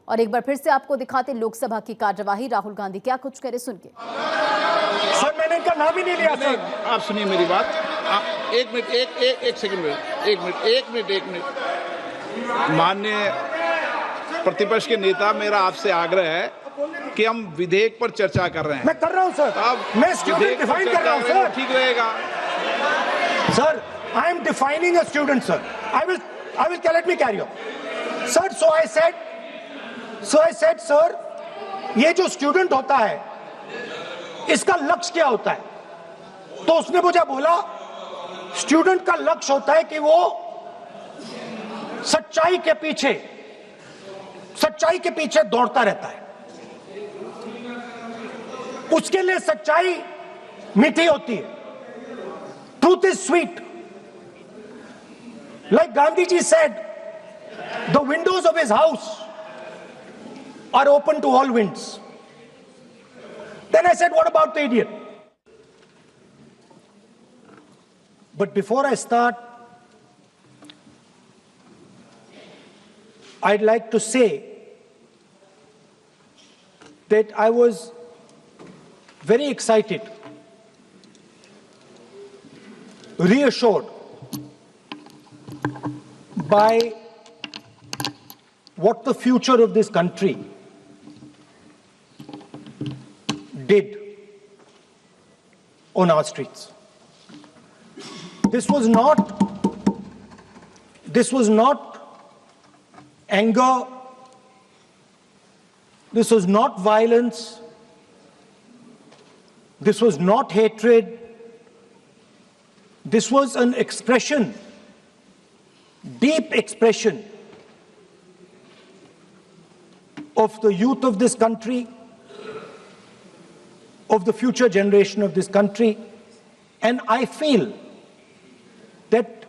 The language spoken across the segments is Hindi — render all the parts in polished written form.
और एक बार फिर से आपको दिखाते लोकसभा की कार्यवाही। राहुल गांधी क्या कुछ करे, सुन के। सर मैंने इनका नाम ही नहीं लिया। सर आप सुनिए मेरी बात। एक मिनट, एक सेकंड, एक मिनट। माननीय प्रतिपक्ष के नेता, मेरा आपसे आग्रह है कि हम विधेयक पर चर्चा कर रहे हैं। मैं कर रहा हूं सर। अब मैं स्टूडेंट डिफाइन कर रहा हूं सर। ठीक रहेगा sir. I am defining a student sir. I will let me carry on. Sir so I said sir, ये जो स्टूडेंट होता है इसका लक्ष्य क्या होता है? तो उसने मुझे बोला स्टूडेंट का लक्ष्य होता है कि वो सच्चाई के पीछे दौड़ता रहता है। उसके लिए सच्चाई मीठी होती है। Truth is sweet. Like Gandhiji said, the windows of his house are open to all winds. Then I said, what about the idiot? But before I start, I'd like to say that I was very excited, reassured by what the future of this country did on our streets. This was not anger. This was not violence. This was not hatred. This was an expression, deep expression of the youth of this country, of the future generation of this country. And I feel that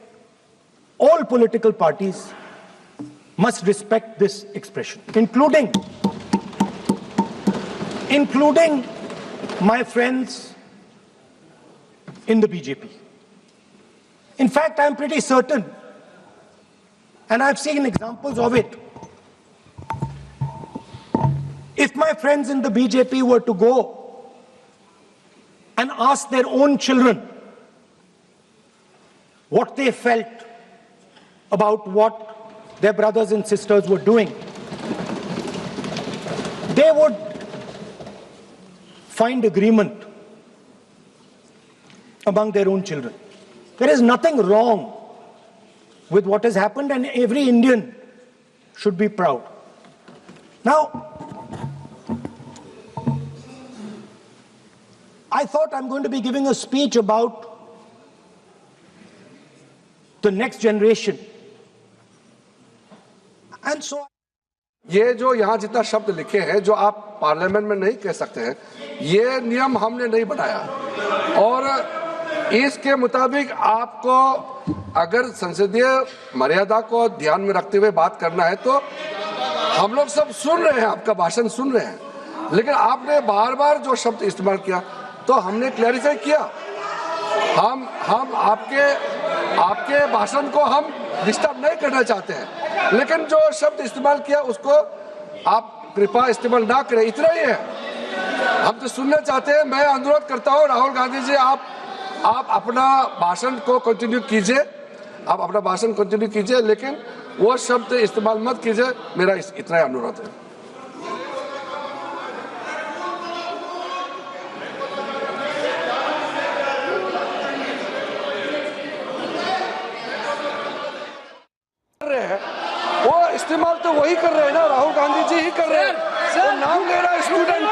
all political parties must respect this expression, including my friends in the BJP. In fact, I'm pretty certain, and I've seen examples of it. If my friends in the BJP were to go and ask their own children what they felt about what their brothers and sisters were doing, they would find agreement among their own children. There is nothing wrong with what has happened, and every Indian should be proud. Now, I thought I'm going to be giving a speech about the next generation. And so ये जो यहाँ जितना शब्द लिखे हैं जो आप पार्लियामेंट में नहीं कह सकते हैं, ये नियम हमने नहीं बनाया, और इसके मुताबिक आपको अगर संसदीय मर्यादा को ध्यान में रखते हुए बात करना है तो हम लोग सब सुन रहे हैं, आपका भाषण सुन रहे हैं, लेकिन आपने बार बार जो शब्द इस्तेमाल किया तो हमने क्लैरिफाई किया। हम आपके भाषण को हम डिस्टर्ब नहीं करना चाहते हैं, लेकिन जो शब्द इस्तेमाल किया उसको आप कृपया इस्तेमाल ना करें, इतना ही है। हम तो सुनना चाहते हैं। मैं अनुरोध करता हूँ राहुल गांधी जी, आप अपना भाषण को कंटिन्यू कीजिए, लेकिन वो शब्द इस्तेमाल मत कीजिए। मेरा इतना ही अनुरोध है। वो इस्तेमाल तो वही कर रहे हैं ना, राहुल गांधी जी ही कर रहे हैं। वो नाम ले रहा है स्टूडेंट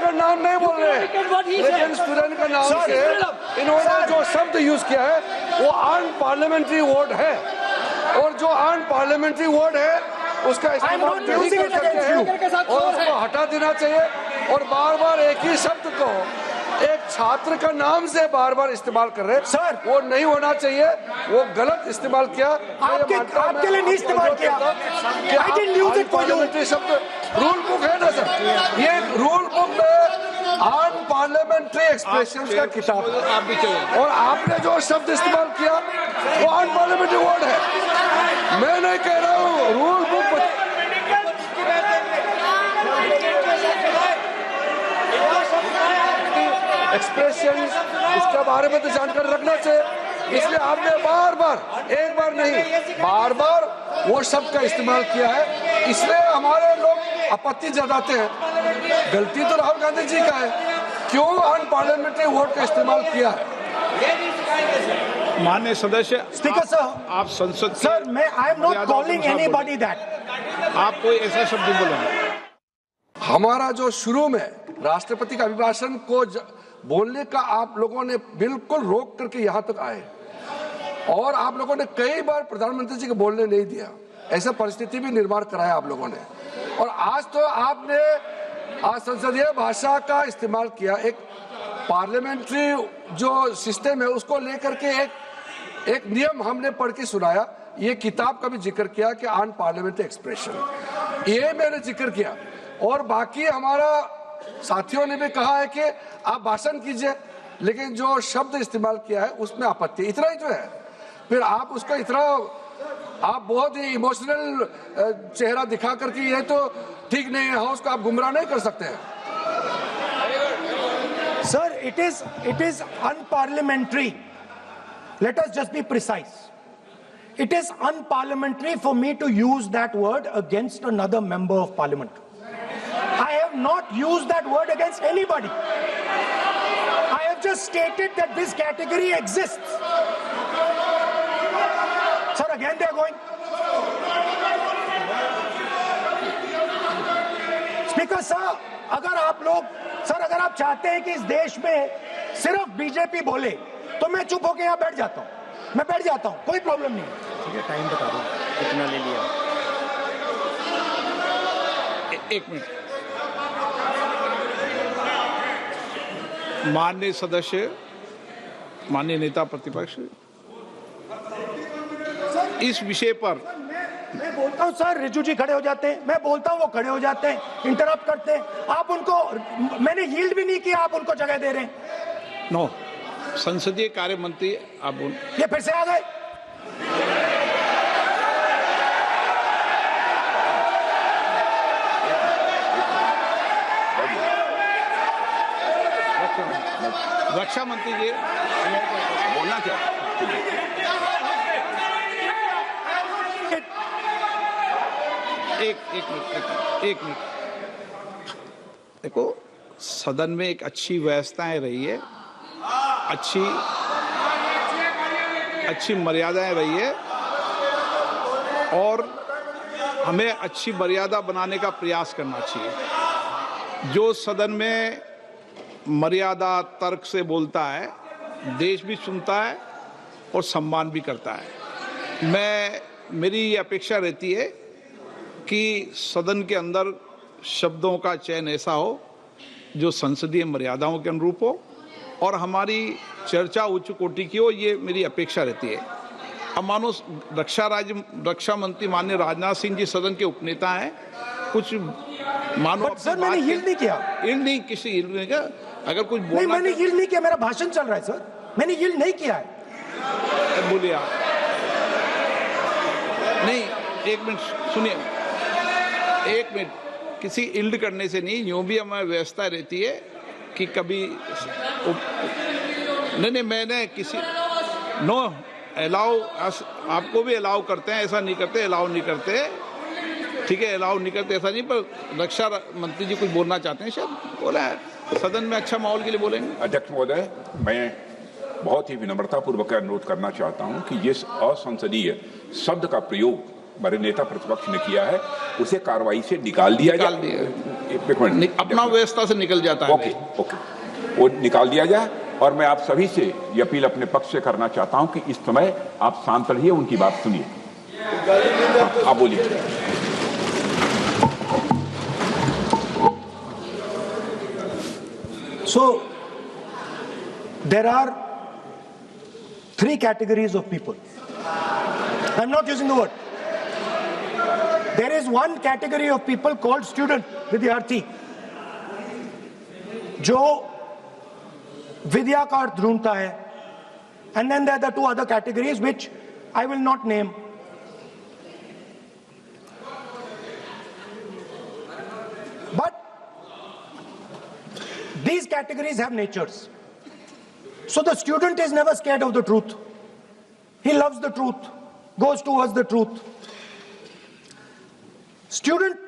का नाम नहीं बोल रहे हैं, लेकिन स्टूडेंट का नाम से इन्होंने जो शब्द यूज किया है वो अनपार्लियामेंट्री वर्ड है, और जो अनपार्लियामेंट्री वर्ड है उसका इस्तेमाल नहीं कर सकते हैं और उसको हटा देना चाहिए। और बार बार एक ही शब्द को एक छात्र का नाम से बार बार इस्तेमाल कर रहे हैं सर, वो नहीं होना चाहिए। वो गलत इस्तेमाल किया। आपके लिए नहीं इस्तेमाल किया। शब्द रूल बुक है ना सर, ये रूल बुक में अनपार्लियामेंट्री एक्सप्रेशंस का किताब है, और आपने जो शब्द इस्तेमाल किया वो अनपार्लियामेंट्री वर्ड है। मैं नहीं कह रहा हूँ, रूल बुक एक्सप्रेशन, इसके बारे में तो जानकारी रखना चाहिए। इसलिए आपने बार बार, एक बार नहीं बार बार वो शब्द का इस्तेमाल किया है, इसलिए हमारे लोग आपत्ति जताते हैं। गलती तो राहुल गांधी जी का है, क्यों अनपार्लियामेंट्री वोट का इस्तेमाल किया है। माननीय सदस्य, स्पीकर सर, आप संसद सर मैं I am not calling anybody that. आप कोई ऐसा शब्द नहीं बोलेंगे। हमारा जो शुरू में राष्ट्रपति का अभिभाषण को बोलने का आप लोगों ने बिल्कुल रोक करके यहाँ तक आए, और आप लोगों ने कई बार प्रधानमंत्री जी को बोलने नहीं दिया। ऐसा परिस्थिति भी निर्माण कराया आप लोगों ने। और आज तो आपने आज संसदीय भाषा का इस्तेमाल किया, एक पार्लियामेंट्री जो सिस्टम है उसको लेकर के एक नियम हमने पढ़ के सुनाया। ये किताब का भी जिक्र किया कि अन पार्लियामेंट्री एक्सप्रेशन, ये मैंने जिक्र किया। और बाकी हमारा साथियों ने भी कहा है कि आप भाषण कीजिए, लेकिन जो शब्द इस्तेमाल किया है उसमें आपत्ति, इतना ही तो है। फिर आप उसका इतना आप बहुत ही इमोशनल चेहरा दिखा करके ये तो ठीक नहीं है, हाउस को आप गुमराह नहीं कर सकते हैं। Sir, it is unparliamentary. Let us just be precise. It is unparliamentary for me to use that word against another member of parliament. I have not used that word against anybody. I have just stated that this category exists. Sir, again they are going. Speaker sir, अगर आप लोग सर अगर आप चाहते हैं कि इस देश में सिर्फ बीजेपी बोले तो मैं चुप होकर यहाँ बैठ जाता हूँ, मैं बैठ जाता हूँ, कोई प्रॉब्लम नहीं। ठीक है, टाइम बता दो कितना ले लिया। एक मिनट। माननीय सदस्य, माननीय नेता प्रतिपक्ष, इस विषय पर मैं बोलता हूँ सर, रिजू जी खड़े हो जाते हैं, मैं बोलता हूँ वो खड़े हो जाते हैं, इंटरप्ट करते हैं। आप उनको, मैंने यील्ड भी नहीं किया, आप उनको जगह दे रहे हैं। नो, संसदीय कार्य मंत्री आप ये फिर से आ गए। रक्षा मंत्री जी बोलना क्या? एक मिनट। देखो, सदन में एक अच्छी व्यवस्थाएं रही है, अच्छी मर्यादाएं रही है, और हमें अच्छी मर्यादा बनाने का प्रयास करना चाहिए। जो सदन में मर्यादा तर्क से बोलता है, देश भी सुनता है और सम्मान भी करता है। मेरी ये अपेक्षा रहती है कि सदन के अंदर शब्दों का चयन ऐसा हो जो संसदीय मर्यादाओं के अनुरूप हो और हमारी चर्चा उच्च कोटि की हो, ये मेरी अपेक्षा रहती है। अब मानो रक्षा मंत्री माननीय राजनाथ सिंह जी सदन के उपनेता हैं, कुछ मानो सर मैंने यील्ड नहीं किया, किसी यील्ड नहीं किया। अगर कुछ नहीं, मैंने यील्ड नहीं किया, मेरा भाषण चल रहा है सर, मैंने यील्ड नहीं किया है। बोलिए आप। नहीं, एक मिनट सुनिए, एक मिनट। किसी इल्ड करने से नहीं, यूं भी हमारी व्यवस्था रहती है कि कभी नहीं मैंने किसी नो अलाउ, आपको भी अलाउ करते हैं, ऐसा नहीं करते, अलाउ नहीं करते, ठीक है, अलाउ नहीं करते ऐसा नहीं। पर रक्षा मंत्री जी कुछ बोलना चाहते हैं, शायद बोला है, सदन में अच्छा माहौल के लिए बोलेंगे। अध्यक्ष महोदय, मैं बहुत ही विनम्रतापूर्वक अनुरोध करना चाहता हूं कि जिस असंसदीय शब्द का प्रयोग हमारे नेता प्रतिपक्ष ने किया है उसे कार्रवाई से निकाल दिया जाए। अपना व्यवस्था से निकल जाता है। ओके, वो निकाल दिया जाए। और मैं आप सभी से ये अपील अपने पक्ष से करना चाहता हूं कि इस समय आप शांत रहिए, उनकी बात सुनिए। आप बोलिए। So there are 3 categories of people. I'm not using the word. There is one category of people called student, विद्यार्थी, जो विद्या का अर्थ ढूंढता है, and then there are the 2 other categories which I will not name. But these categories have natures. So the student is never scared of the truth. He loves the truth, goes towards the truth. Student